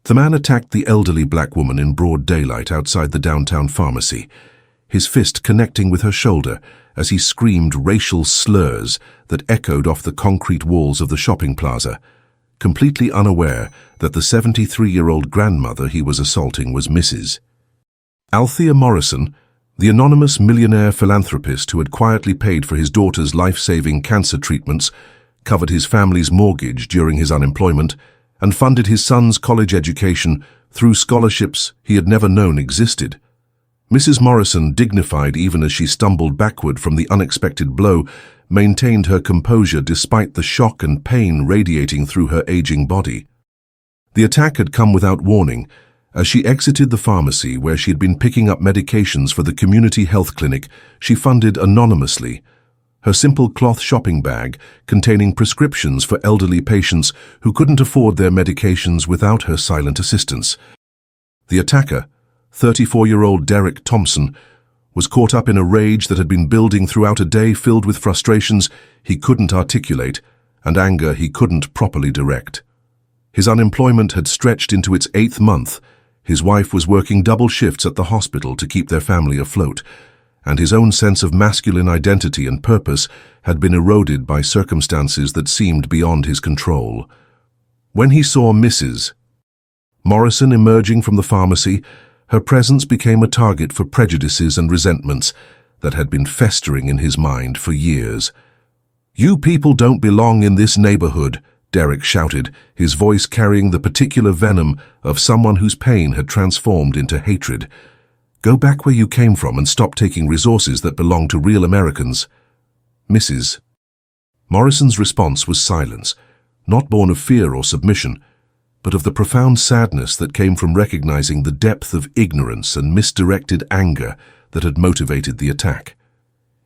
The man attacked the elderly black woman in broad daylight outside the downtown pharmacy, his fist connecting with her shoulder as he screamed racial slurs that echoed off the concrete walls of the shopping plaza, completely unaware that the 73-year-old grandmother he was assaulting was Mrs. Althea Morrison, the anonymous millionaire philanthropist who had quietly paid for his daughter's life-saving cancer treatments, covered his family's mortgage during his unemployment, and funded his son's college education through scholarships he had never known existed. Mrs. Morrison, dignified even as she stumbled backward from the unexpected blow, maintained her composure despite the shock and pain radiating through her aging body. The attack had come without warning. As she exited the pharmacy where she had been picking up medications for the community health clinic she funded anonymously, her simple cloth shopping bag containing prescriptions for elderly patients who couldn't afford their medications without her silent assistance. The attacker, 34-year-old Derek Thompson, was caught up in a rage that had been building throughout a day filled with frustrations he couldn't articulate and anger he couldn't properly direct. His unemployment had stretched into its 8th month, his wife was working double shifts at the hospital to keep their family afloat, and his own sense of masculine identity and purpose had been eroded by circumstances that seemed beyond his control. When he saw Mrs. Morrison emerging from the pharmacy, her presence became a target for prejudices and resentments that had been festering in his mind for years. "You people don't belong in this neighborhood," Derek shouted, his voice carrying the particular venom of someone whose pain had transformed into hatred. "Go back where you came from and stop taking resources that belong to real Americans." Mrs. Morrison's response was silence, not born of fear or submission, but of the profound sadness that came from recognizing the depth of ignorance and misdirected anger that had motivated the attack.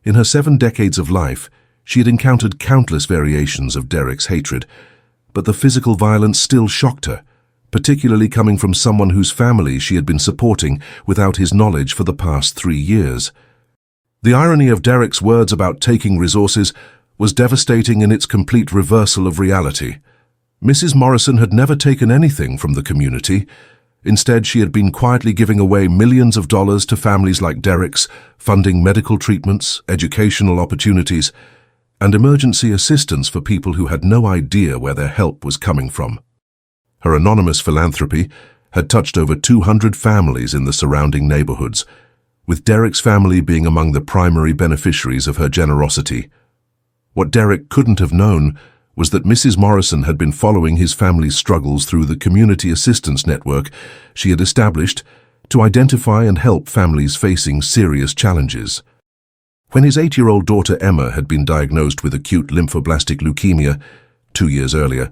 In her 7 decades of life, she had encountered countless variations of Derek's hatred, but the physical violence still shocked her, particularly coming from someone whose family she had been supporting without his knowledge for the past 3 years. The irony of Derek's words about taking resources was devastating in its complete reversal of reality. Mrs. Morrison had never taken anything from the community. Instead, she had been quietly giving away millions of dollars to families like Derek's, funding medical treatments, educational opportunities, and emergency assistance for people who had no idea where their help was coming from. Her anonymous philanthropy had touched over 200 families in the surrounding neighborhoods, with Derek's family being among the primary beneficiaries of her generosity. What Derek couldn't have known was that Mrs. Morrison had been following his family's struggles through the community assistance network she had established to identify and help families facing serious challenges. When his 8-year-old daughter Emma had been diagnosed with acute lymphoblastic leukemia 2 years earlier,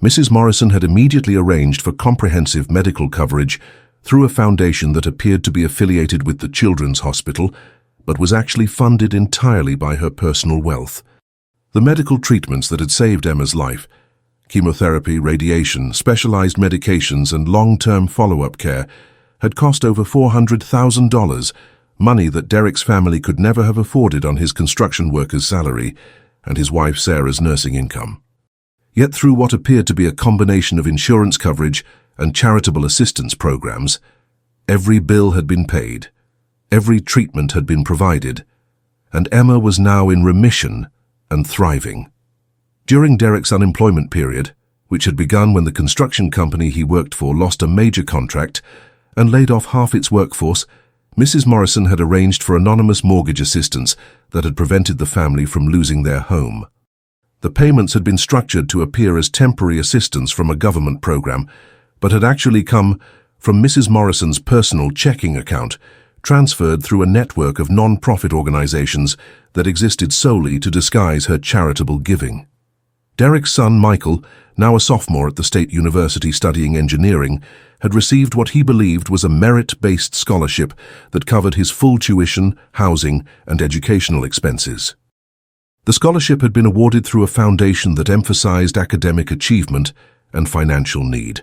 Mrs. Morrison had immediately arranged for comprehensive medical coverage through a foundation that appeared to be affiliated with the Children's Hospital, but was actually funded entirely by her personal wealth. The medical treatments that had saved Emma's life, chemotherapy, radiation, specialized medications, and long-term follow-up care, had cost over $400,000, money that Derek's family could never have afforded on his construction worker's salary and his wife Sarah's nursing income. Yet through what appeared to be a combination of insurance coverage and charitable assistance programs, every bill had been paid, every treatment had been provided, and Emma was now in remission and thriving. During Derek's unemployment period, which had begun when the construction company he worked for lost a major contract and laid off half its workforce, Mrs. Morrison had arranged for anonymous mortgage assistance that had prevented the family from losing their home. The payments had been structured to appear as temporary assistance from a government program, but had actually come from Mrs. Morrison's personal checking account, transferred through a network of non-profit organizations that existed solely to disguise her charitable giving. Derek's son, Michael, now a sophomore at the State University studying engineering, had received what he believed was a merit-based scholarship that covered his full tuition, housing, and educational expenses. The scholarship had been awarded through a foundation that emphasized academic achievement and financial need.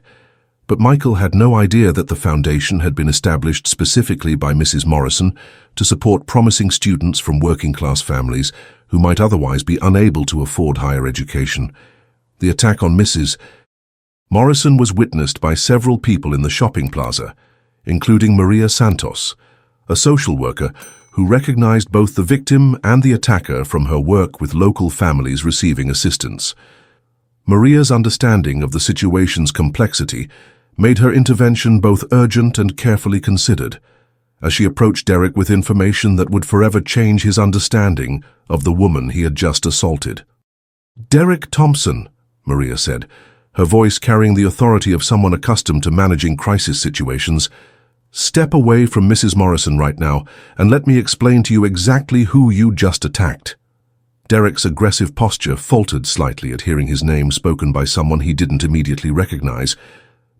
But Michael had no idea that the foundation had been established specifically by Mrs. Morrison to support promising students from working-class families who might otherwise be unable to afford higher education. The attack on Mrs. Morrison was witnessed by several people in the shopping plaza, including Maria Santos, a social worker who recognized both the victim and the attacker from her work with local families receiving assistance. Maria's understanding of the situation's complexity made her intervention both urgent and carefully considered, as she approached Derek with information that would forever change his understanding of the woman he had just assaulted. "Derek Thompson," Maria said, her voice carrying the authority of someone accustomed to managing crisis situations, "step away from Mrs. Morrison right now and let me explain to you exactly who you just attacked." Derek's aggressive posture faltered slightly at hearing his name spoken by someone he didn't immediately recognize,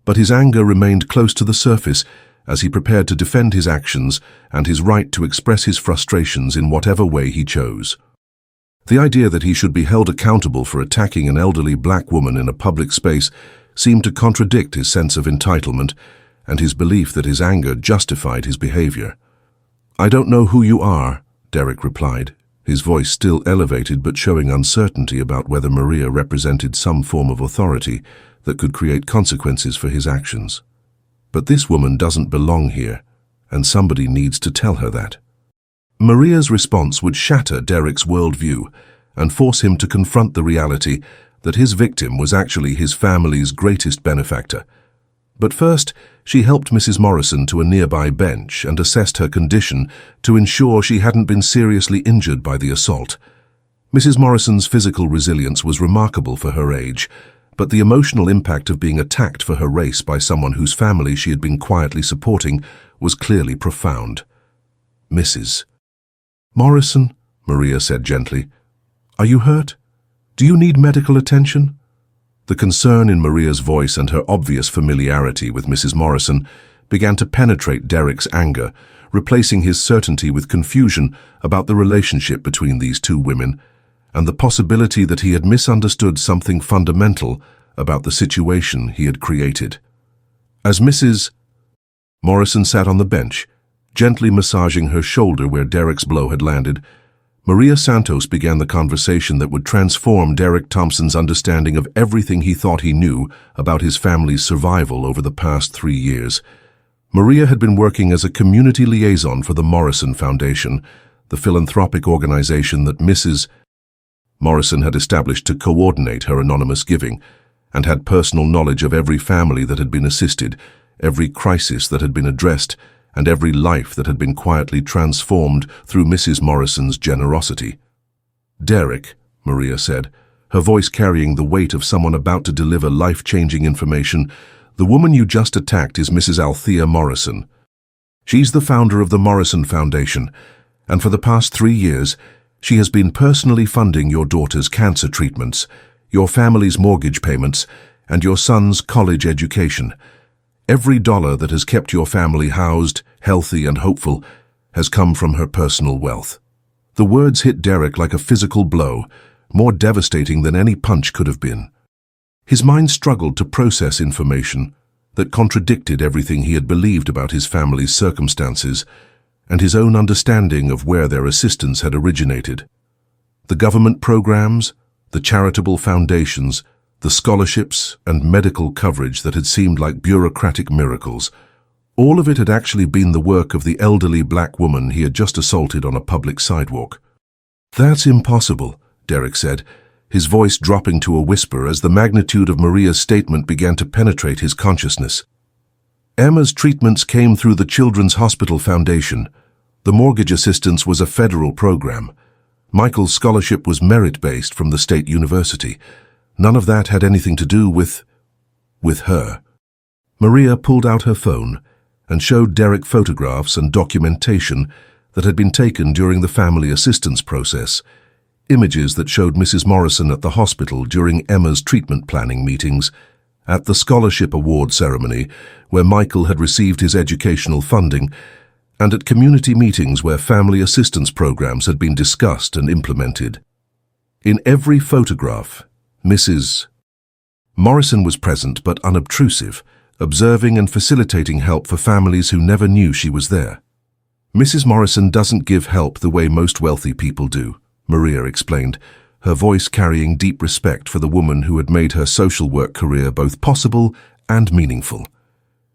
but his anger remained close to the surface as he prepared to defend his actions and his right to express his frustrations in whatever way he chose. The idea that he should be held accountable for attacking an elderly black woman in a public space seemed to contradict his sense of entitlement and his belief that his anger justified his behavior. "I don't know who you are," Derek replied, his voice still elevated but showing uncertainty about whether Maria represented some form of authority that could create consequences for his actions. "But this woman doesn't belong here, and somebody needs to tell her that." Maria's response would shatter Derek's worldview and force him to confront the reality that his victim was actually his family's greatest benefactor. But first, she helped Mrs. Morrison to a nearby bench and assessed her condition to ensure she hadn't been seriously injured by the assault. Mrs. Morrison's physical resilience was remarkable for her age, but the emotional impact of being attacked for her race by someone whose family she had been quietly supporting was clearly profound. "Mrs. Morrison," Maria said gently, "are you hurt? Do you need medical attention?" The concern in Maria's voice and her obvious familiarity with Mrs. Morrison began to penetrate Derek's anger, replacing his certainty with confusion about the relationship between these two women and the possibility that he had misunderstood something fundamental about the situation he had created. As Mrs. Morrison sat on the bench, gently massaging her shoulder where Derek's blow had landed, Maria Santos began the conversation that would transform Derek Thompson's understanding of everything he thought he knew about his family's survival over the past 3 years. Maria had been working as a community liaison for the Morrison Foundation, the philanthropic organization that Mrs. Morrison had established to coordinate her anonymous giving, and had personal knowledge of every family that had been assisted, every crisis that had been addressed, and every life that had been quietly transformed through Mrs. Morrison's generosity. "Derek," Maria said, her voice carrying the weight of someone about to deliver life-changing information, "the woman you just attacked is Mrs. Althea Morrison. She's the founder of the Morrison Foundation, and for the past 3 years, she has been personally funding your daughter's cancer treatments, your family's mortgage payments, and your son's college education. Every dollar that has kept your family housed, healthy, and hopeful has come from her personal wealth." The words hit Derek like a physical blow, more devastating than any punch could have been. His mind struggled to process information that contradicted everything he had believed about his family's circumstances and his own understanding of where their assistance had originated. The government programs, the charitable foundations, the scholarships and medical coverage that had seemed like bureaucratic miracles, all of it had actually been the work of the elderly black woman he had just assaulted on a public sidewalk. "That's impossible," Derek said, his voice dropping to a whisper as the magnitude of Maria's statement began to penetrate his consciousness. "Emma's treatments came through the Children's Hospital Foundation. The mortgage assistance was a federal program. Michael's scholarship was merit-based from the state university. None of that had anything to do with her." Maria pulled out her phone and showed Derek photographs and documentation that had been taken during the family assistance process, images that showed Mrs. Morrison at the hospital during Emma's treatment planning meetings, at the scholarship award ceremony where Michael had received his educational funding, and at community meetings where family assistance programs had been discussed and implemented. In every photograph, Mrs. Morrison was present but unobtrusive, observing and facilitating help for families who never knew she was there. "Mrs. Morrison doesn't give help the way most wealthy people do," Maria explained, her voice carrying deep respect for the woman who had made her social work career both possible and meaningful.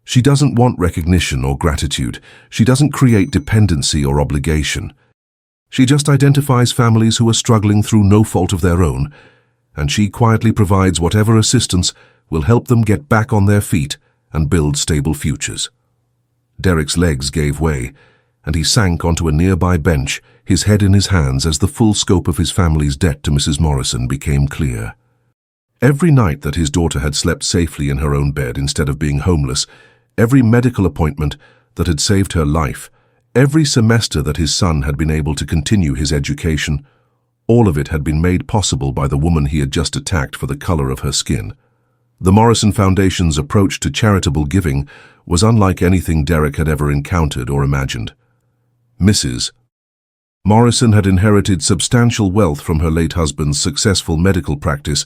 She doesn't want recognition or gratitude. She doesn't create dependency or obligation. She just identifies families who are struggling through no fault of their own, and she quietly provides whatever assistance will help them get back on their feet and build stable futures. Derek's legs gave way, and he sank onto a nearby bench, his head in his hands as the full scope of his family's debt to Mrs. Morrison became clear. Every night that his daughter had slept safely in her own bed instead of being homeless, every medical appointment that had saved her life, every semester that his son had been able to continue his education, all of it had been made possible by the woman he had just attacked for the color of her skin. The Morrison Foundation's approach to charitable giving was unlike anything Derek had ever encountered or imagined. Mrs. Morrison had inherited substantial wealth from her late husband's successful medical practice,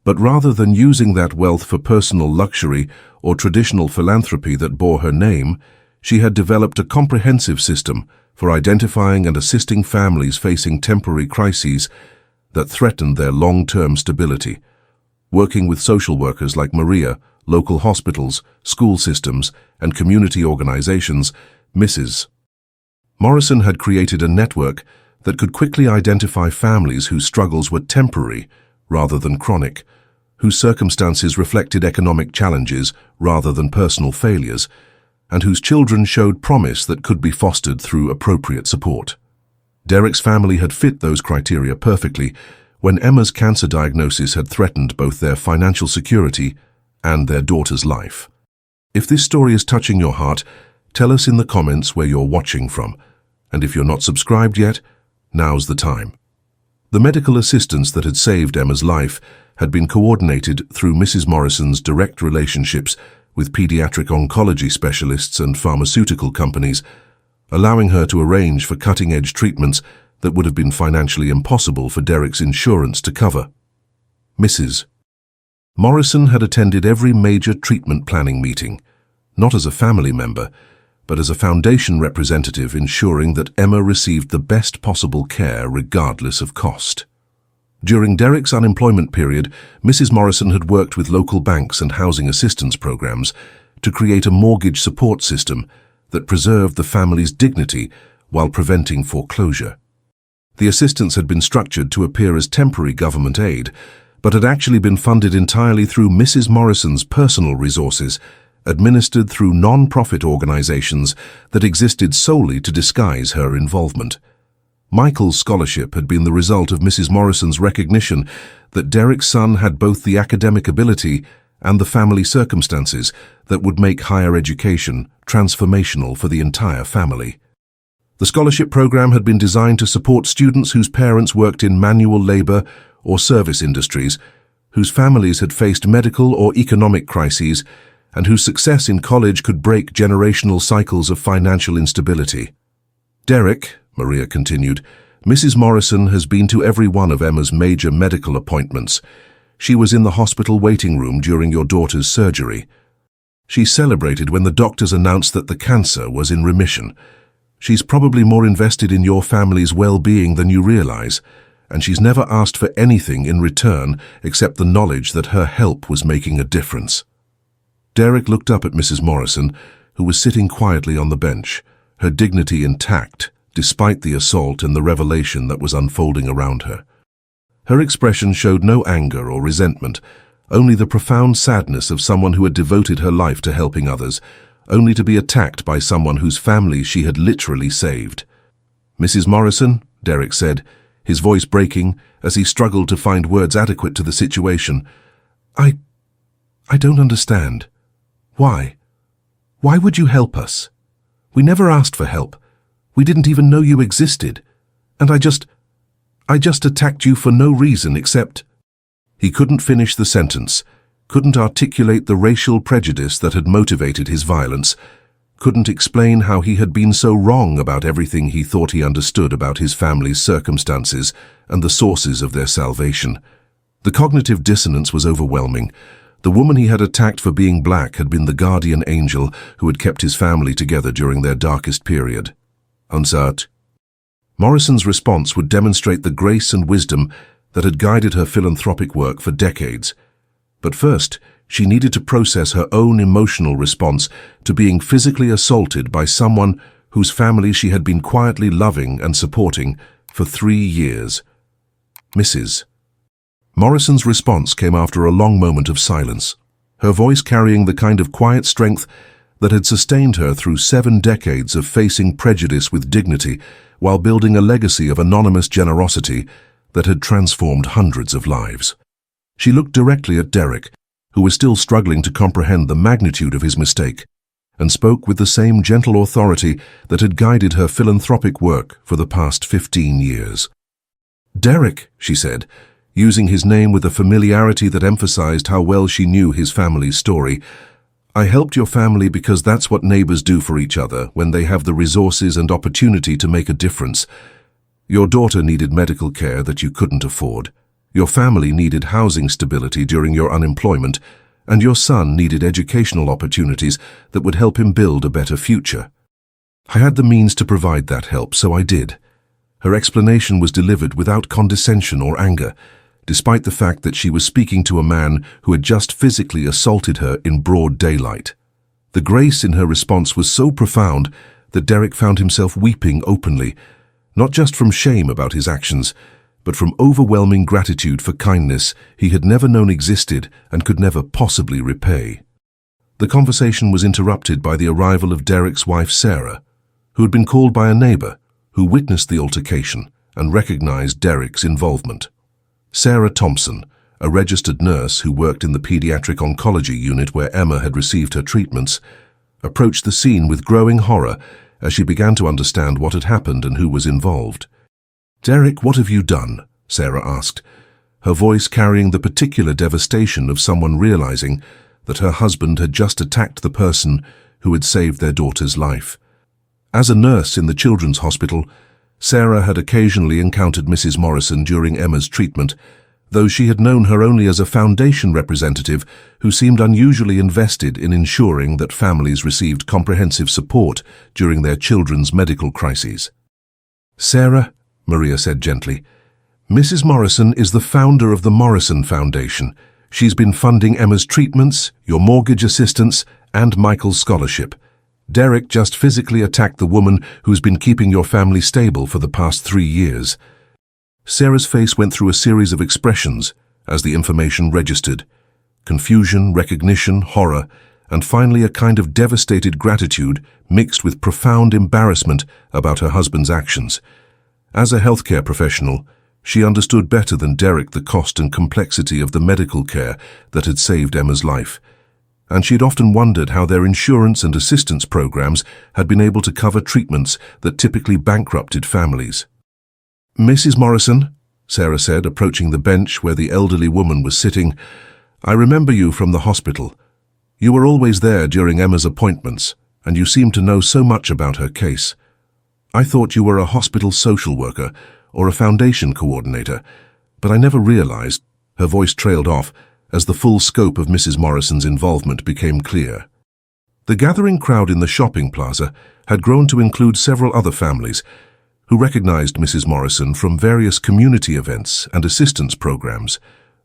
but rather than using that wealth for personal luxury or traditional philanthropy that bore her name, she had developed a comprehensive system for identifying and assisting families facing temporary crises that threatened their long-term stability. Working with social workers like Maria, local hospitals, school systems, and community organizations, Mrs. Morrison had created a network that could quickly identify families whose struggles were temporary rather than chronic, whose circumstances reflected economic challenges rather than personal failures, and whose children showed promise that could be fostered through appropriate support. Derek's family had fit those criteria perfectly when Emma's cancer diagnosis had threatened both their financial security and their daughter's life. If this story is touching your heart, tell us in the comments where you're watching from, and if you're not subscribed yet, now's the time. The medical assistance that had saved Emma's life had been coordinated through Mrs. Morrison's direct relationships with pediatric oncology specialists and pharmaceutical companies, allowing her to arrange for cutting-edge treatments that would have been financially impossible for Derek's insurance to cover. Mrs. Morrison had attended every major treatment planning meeting, not as a family member, but as a foundation representative ensuring that Emma received the best possible care regardless of cost. During Derek's unemployment period, Mrs. Morrison had worked with local banks and housing assistance programs to create a mortgage support system that preserved the family's dignity while preventing foreclosure. The assistance had been structured to appear as temporary government aid, but had actually been funded entirely through Mrs. Morrison's personal resources, administered through non-profit organizations that existed solely to disguise her involvement. Michael's scholarship had been the result of Mrs. Morrison's recognition that Derek's son had both the academic ability and the family circumstances that would make higher education transformational for the entire family. The scholarship program had been designed to support students whose parents worked in manual labor or service industries, whose families had faced medical or economic crises, and whose success in college could break generational cycles of financial instability. Derek, Maria continued, Mrs. Morrison has been to every one of Emma's major medical appointments. She was in the hospital waiting room during your daughter's surgery. She celebrated when the doctors announced that the cancer was in remission. She's probably more invested in your family's well-being than you realize, and she's never asked for anything in return except the knowledge that her help was making a difference. Derek looked up at Mrs. Morrison, who was sitting quietly on the bench, her dignity intact, despite the assault and the revelation that was unfolding around her. Her expression showed no anger or resentment, only the profound sadness of someone who had devoted her life to helping others, only to be attacked by someone whose family she had literally saved. Mrs. Morrison, Derek said, his voice breaking as he struggled to find words adequate to the situation. I don't understand. Why? Why would you help us? We never asked for help. We didn't even know you existed. And I just attacked you for no reason except... He couldn't finish the sentence, couldn't articulate the racial prejudice that had motivated his violence, couldn't explain how he had been so wrong about everything he thought he understood about his family's circumstances and the sources of their salvation. The cognitive dissonance was overwhelming. The woman he had attacked for being black had been the guardian angel who had kept his family together during their darkest period. Unsat. Morrison's response would demonstrate the grace and wisdom that had guided her philanthropic work for decades. But first, she needed to process her own emotional response to being physically assaulted by someone whose family she had been quietly loving and supporting for 3 years. Mrs. Morrison's response came after a long moment of silence, her voice carrying the kind of quiet strength that had sustained her through 7 decades of facing prejudice with dignity while building a legacy of anonymous generosity that had transformed hundreds of lives. She looked directly at Derek, who was still struggling to comprehend the magnitude of his mistake, and spoke with the same gentle authority that had guided her philanthropic work for the past 15 years. "Derek," she said, using his name with a familiarity that emphasized how well she knew his family's story, "I helped your family because that's what neighbors do for each other when they have the resources and opportunity to make a difference. Your daughter needed medical care that you couldn't afford. Your family needed housing stability during your unemployment, and your son needed educational opportunities that would help him build a better future. I had the means to provide that help, so I did." Her explanation was delivered without condescension or anger, despite the fact that she was speaking to a man who had just physically assaulted her in broad daylight. The grace in her response was so profound that Derek found himself weeping openly, not just from shame about his actions, but from overwhelming gratitude for kindness he had never known existed and could never possibly repay. The conversation was interrupted by the arrival of Derek's wife Sarah, who had been called by a neighbor who witnessed the altercation and recognized Derek's involvement. Sarah Thompson, a registered nurse who worked in the pediatric oncology unit where Emma had received her treatments, approached the scene with growing horror as she began to understand what had happened and who was involved. "Derek, what have you done?" Sarah asked, her voice carrying the particular devastation of someone realizing that her husband had just attacked the person who had saved their daughter's life. As a nurse in the children's hospital, Sarah had occasionally encountered Mrs. Morrison during Emma's treatment, though she had known her only as a foundation representative who seemed unusually invested in ensuring that families received comprehensive support during their children's medical crises. "Sarah," Maria said gently, "Mrs. Morrison is the founder of the Morrison Foundation. She's been funding Emma's treatments, your mortgage assistance, and Michael's scholarship. Derek just physically attacked the woman who's been keeping your family stable for the past 3 years. Sarah's face went through a series of expressions as the information registered: confusion, recognition, horror, and finally a kind of devastated gratitude mixed with profound embarrassment about her husband's actions. As a healthcare professional, she understood better than Derek the cost and complexity of the medical care that had saved Emma's life, and she had often wondered how their insurance and assistance programs had been able to cover treatments that typically bankrupted families. "Mrs. Morrison," Sarah said, approaching the bench where the elderly woman was sitting, "I remember you from the hospital. You were always there during Emma's appointments, and you seemed to know so much about her case. I thought you were a hospital social worker or a foundation coordinator, but I never realized," her voice trailed off as the full scope of Mrs. Morrison's involvement became clear. The gathering crowd in the shopping plaza had grown to include several other families who recognized Mrs. Morrison from various community events and assistance programs,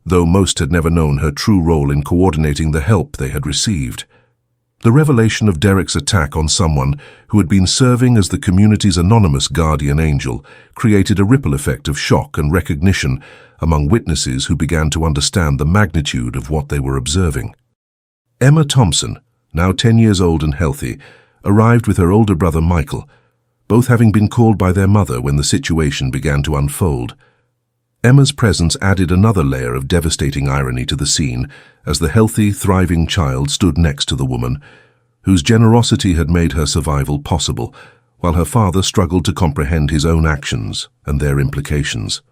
though most had never known her true role in coordinating the help they had received. The revelation of Derek's attack on someone who had been serving as the community's anonymous guardian angel created a ripple effect of shock and recognition among witnesses who began to understand the magnitude of what they were observing. Emma Thompson, now 10 years old and healthy, arrived with her older brother Michael, both having been called by their mother when the situation began to unfold. Emma's presence added another layer of devastating irony to the scene as the healthy, thriving child stood next to the woman, whose generosity had made her survival possible, while her father struggled to comprehend his own actions and their implications.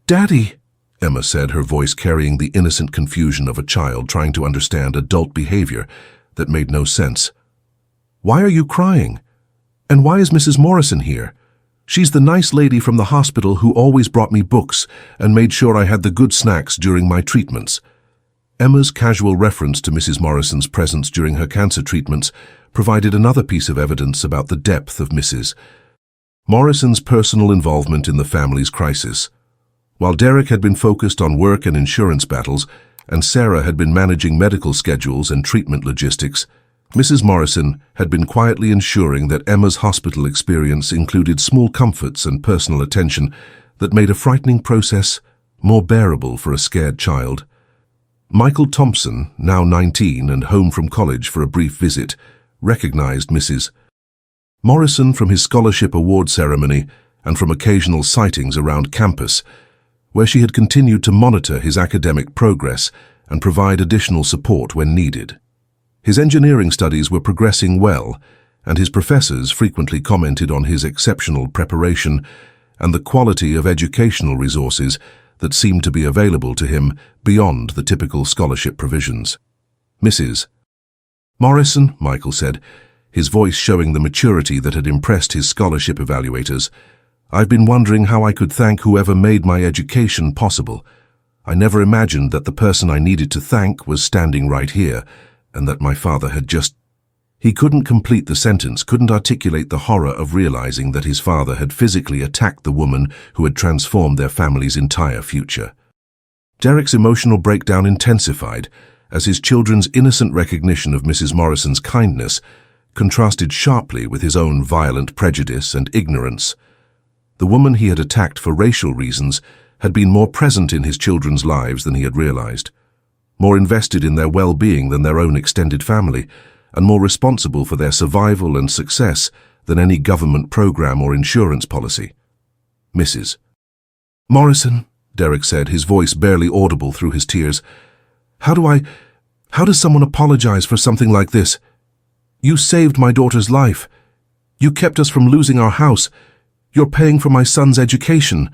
"Daddy," Emma said, her voice carrying the innocent confusion of a child trying to understand adult behavior that made no sense. "Why are you crying? And why is Mrs. Morrison here? She's the nice lady from the hospital who always brought me books and made sure I had the good snacks during my treatments." Emma's casual reference to Mrs. Morrison's presence during her cancer treatments provided another piece of evidence about the depth of Mrs. Morrison's personal involvement in the family's crisis. While Derek had been focused on work and insurance battles, and Sarah had been managing medical schedules and treatment logistics, Mrs. Morrison had been quietly ensuring that Emma's hospital experience included small comforts and personal attention that made a frightening process more bearable for a scared child. Michael Thompson, now 19 and home from college for a brief visit, recognized Mrs. Morrison from his scholarship award ceremony and from occasional sightings around campus, where she had continued to monitor his academic progress and provide additional support when needed. His engineering studies were progressing well, and his professors frequently commented on his exceptional preparation and the quality of educational resources that seemed to be available to him beyond the typical scholarship provisions. "Mrs. Morrison," Michael said, his voice showing the maturity that had impressed his scholarship evaluators, "I've been wondering how I could thank whoever made my education possible. I never imagined that the person I needed to thank was standing right here, and that my father had just—" He couldn't complete the sentence, couldn't articulate the horror of realizing that his father had physically attacked the woman who had transformed their family's entire future. Derek's emotional breakdown intensified as his children's innocent recognition of Mrs. Morrison's kindness contrasted sharply with his own violent prejudice and ignorance. The woman he had attacked for racial reasons had been more present in his children's lives than he had realized, more invested in their well-being than their own extended family, and more responsible for their survival and success than any government program or insurance policy. "Mrs. Morrison," Derek said, his voice barely audible through his tears, how does someone apologize for something like this? You saved my daughter's life. You kept us from losing our house. You're paying for my son's education.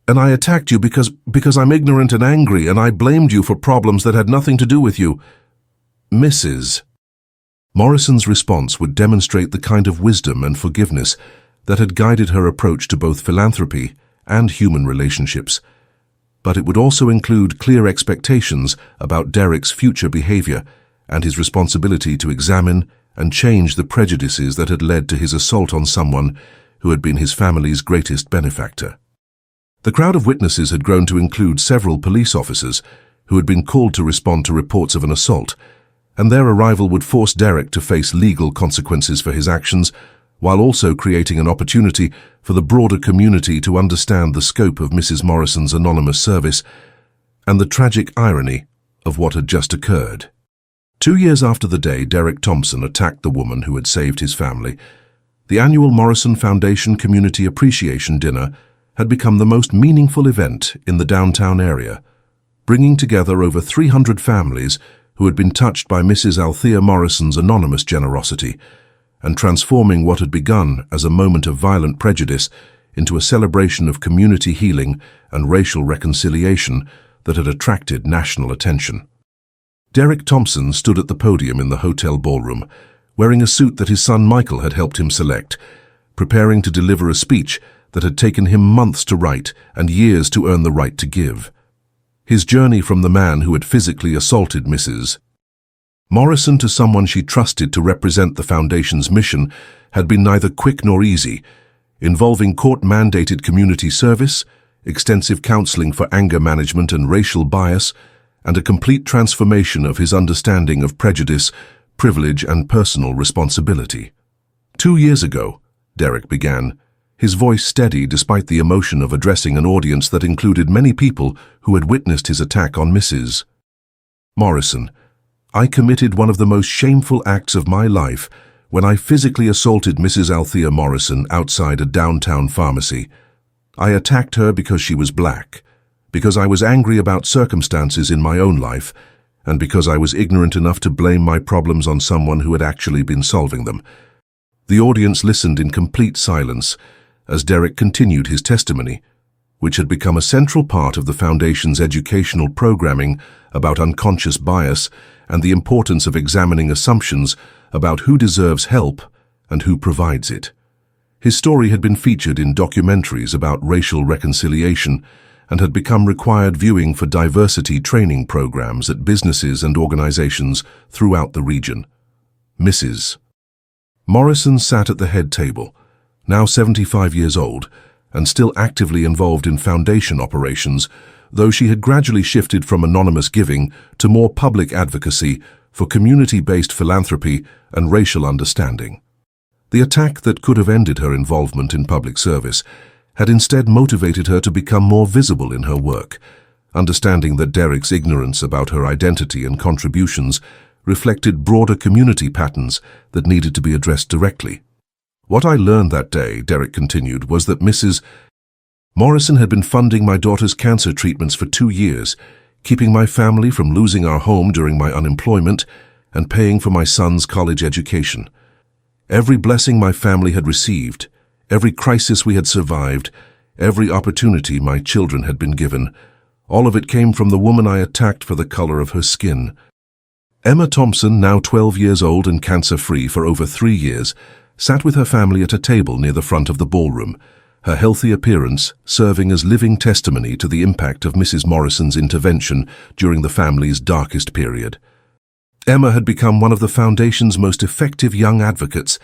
And I attacked you because I'm ignorant and angry, and I blamed you for problems that had nothing to do with you. Mrs. Morrison's response would demonstrate the kind of wisdom and forgiveness that had guided her approach to both philanthropy and human relationships. But it would also include clear expectations about Derek's future behavior and his responsibility to examine and change the prejudices that had led to his assault on someone who had been his family's greatest benefactor. The crowd of witnesses had grown to include several police officers who had been called to respond to reports of an assault, and their arrival would force Derek to face legal consequences for his actions, while also creating an opportunity for the broader community to understand the scope of Mrs. Morrison's anonymous service and the tragic irony of what had just occurred. 2 years after the day Derek Thompson attacked the woman who had saved his family, the annual Morrison Foundation Community Appreciation Dinner had become the most meaningful event in the downtown area, bringing together over 300 families who had been touched by Mrs. Althea Morrison's anonymous generosity, and transforming what had begun as a moment of violent prejudice into a celebration of community healing and racial reconciliation that had attracted national attention. Derek Thompson stood at the podium in the hotel ballroom, wearing a suit that his son Michael had helped him select, preparing to deliver a speech that had taken him months to write and years to earn the right to give. His journey from the man who had physically assaulted Mrs. Morrison to someone she trusted to represent the Foundation's mission had been neither quick nor easy, involving court-mandated community service, extensive counseling for anger management and racial bias, and a complete transformation of his understanding of prejudice, privilege, and personal responsibility. 2 years ago, Derek began, his voice steady despite the emotion of addressing an audience that included many people who had witnessed his attack on Mrs. Morrison. "I committed one of the most shameful acts of my life when I physically assaulted Mrs. Althea Morrison outside a downtown pharmacy. I attacked her because she was black, because I was angry about circumstances in my own life, and because I was ignorant enough to blame my problems on someone who had actually been solving them." The audience listened in complete silence as Derek continued his testimony, which had become a central part of the Foundation's educational programming about unconscious bias and the importance of examining assumptions about who deserves help and who provides it. His story had been featured in documentaries about racial reconciliation and had become required viewing for diversity training programs at businesses and organizations throughout the region. Mrs. Morrison sat at the head table, now 75 years old, and still actively involved in foundation operations, though she had gradually shifted from anonymous giving to more public advocacy for community-based philanthropy and racial understanding. The attack that could have ended her involvement in public service had instead motivated her to become more visible in her work, understanding that Derek's ignorance about her identity and contributions reflected broader community patterns that needed to be addressed directly. What I learned that day, Derek continued, was that Mrs. Morrison had been funding my daughter's cancer treatments for 2 years, keeping my family from losing our home during my unemployment and paying for my son's college education. Every blessing my family had received, every crisis we had survived, every opportunity my children had been given, all of it came from the woman I attacked for the color of her skin. Emma Thompson, now 12 years old and cancer-free for over 3 years, sat with her family at a table near the front of the ballroom, her healthy appearance serving as living testimony to the impact of Mrs. Morrison's intervention during the family's darkest period. Emma had become one of the Foundation's most effective young advocates,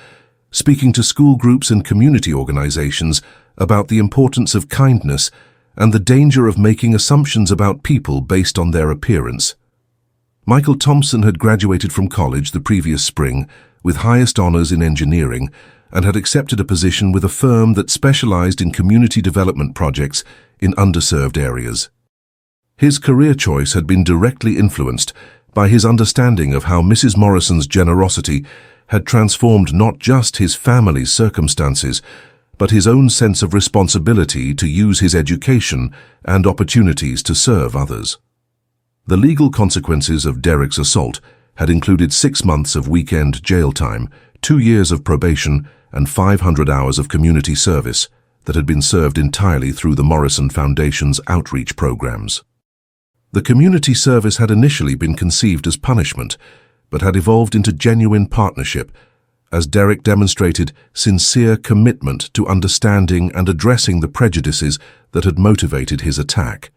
speaking to school groups and community organizations about the importance of kindness and the danger of making assumptions about people based on their appearance. Michael Thompson had graduated from college the previous spring with highest honors in engineering and had accepted a position with a firm that specialized in community development projects in underserved areas. His career choice had been directly influenced by his understanding of how Mrs. Morrison's generosity had transformed not just his family's circumstances, but his own sense of responsibility to use his education and opportunities to serve others. The legal consequences of Derek's assault had included 6 months of weekend jail time, 2 years of probation, and 500 hours of community service that had been served entirely through the Morrison Foundation's outreach programs. The community service had initially been conceived as punishment, but had evolved into genuine partnership, as Derek demonstrated sincere commitment to understanding and addressing the prejudices that had motivated his attack.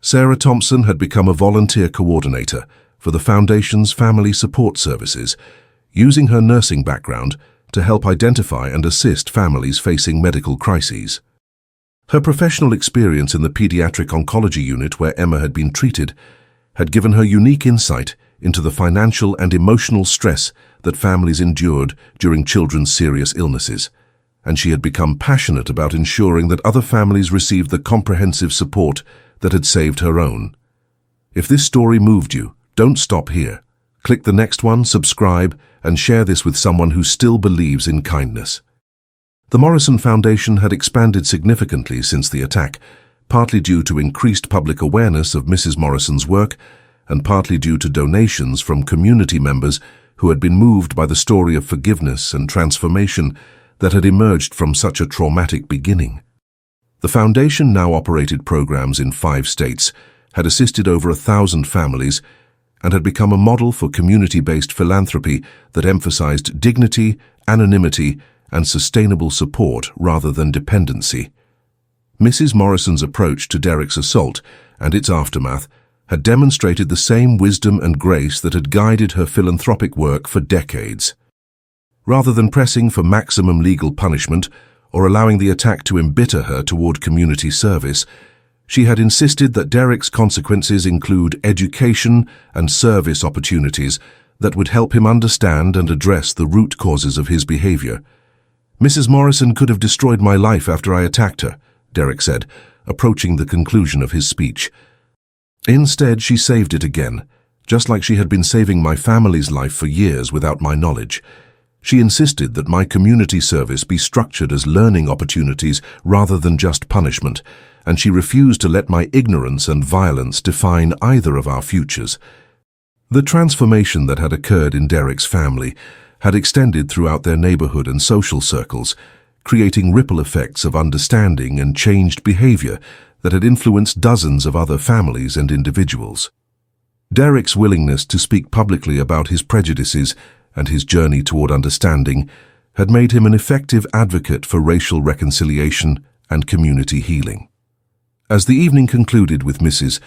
Sarah Thompson had become a volunteer coordinator for the Foundation's family support services, using her nursing background to help identify and assist families facing medical crises. Her professional experience in the pediatric oncology unit where Emma had been treated had given her unique insight into the financial and emotional stress that families endured during children's serious illnesses, and she had become passionate about ensuring that other families received the comprehensive support that had saved her own. If this story moved you, don't stop here. Click the next one, subscribe, and share this with someone who still believes in kindness. The Morrison Foundation had expanded significantly since the attack, partly due to increased public awareness of Mrs. Morrison's work, and partly due to donations from community members who had been moved by the story of forgiveness and transformation that had emerged from such a traumatic beginning. The Foundation now operated programs in 5 states, had assisted over 1,000 families, and had become a model for community-based philanthropy that emphasized dignity, anonymity, and sustainable support rather than dependency. Mrs. Morrison's approach to Derek's assault and its aftermath had demonstrated the same wisdom and grace that had guided her philanthropic work for decades. Rather than pressing for maximum legal punishment or allowing the attack to embitter her toward community service, she had insisted that Derek's consequences include education and service opportunities that would help him understand and address the root causes of his behavior. "Mrs. Morrison could have destroyed my life after I attacked her," Derek said, approaching the conclusion of his speech. "Instead, she saved it again, just like she had been saving my family's life for years without my knowledge. She insisted that my community service be structured as learning opportunities rather than just punishment, and she refused to let my ignorance and violence define either of our futures." The transformation that had occurred in Derek's family had extended throughout their neighborhood and social circles, creating ripple effects of understanding and changed behavior that had influenced dozens of other families and individuals. Derek's willingness to speak publicly about his prejudices and his journey toward understanding had made him an effective advocate for racial reconciliation and community healing. As the evening concluded with Mrs.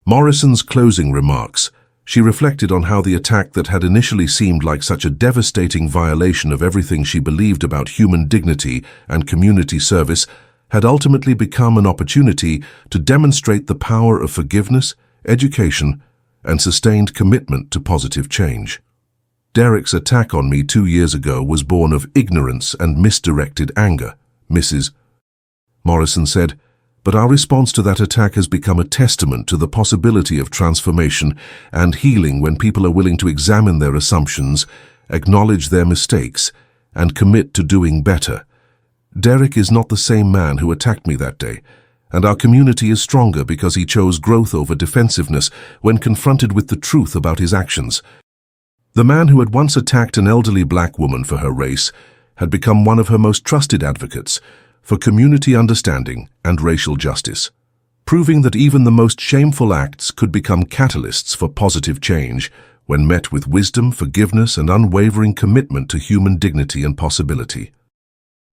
Morrison's closing remarks, she reflected on how the attack that had initially seemed like such a devastating violation of everything she believed about human dignity and community service had ultimately become an opportunity to demonstrate the power of forgiveness, education, and sustained commitment to positive change. Derek's attack on me 2 years ago was born of ignorance and misdirected anger, Mrs. Morrison said, but our response to that attack has become a testament to the possibility of transformation and healing when people are willing to examine their assumptions, acknowledge their mistakes, and commit to doing better. Derek is not the same man who attacked me that day, and our community is stronger because he chose growth over defensiveness when confronted with the truth about his actions. The man who had once attacked an elderly black woman for her race had become one of her most trusted advocates for community understanding and racial justice, proving that even the most shameful acts could become catalysts for positive change when met with wisdom, forgiveness, and unwavering commitment to human dignity and possibility.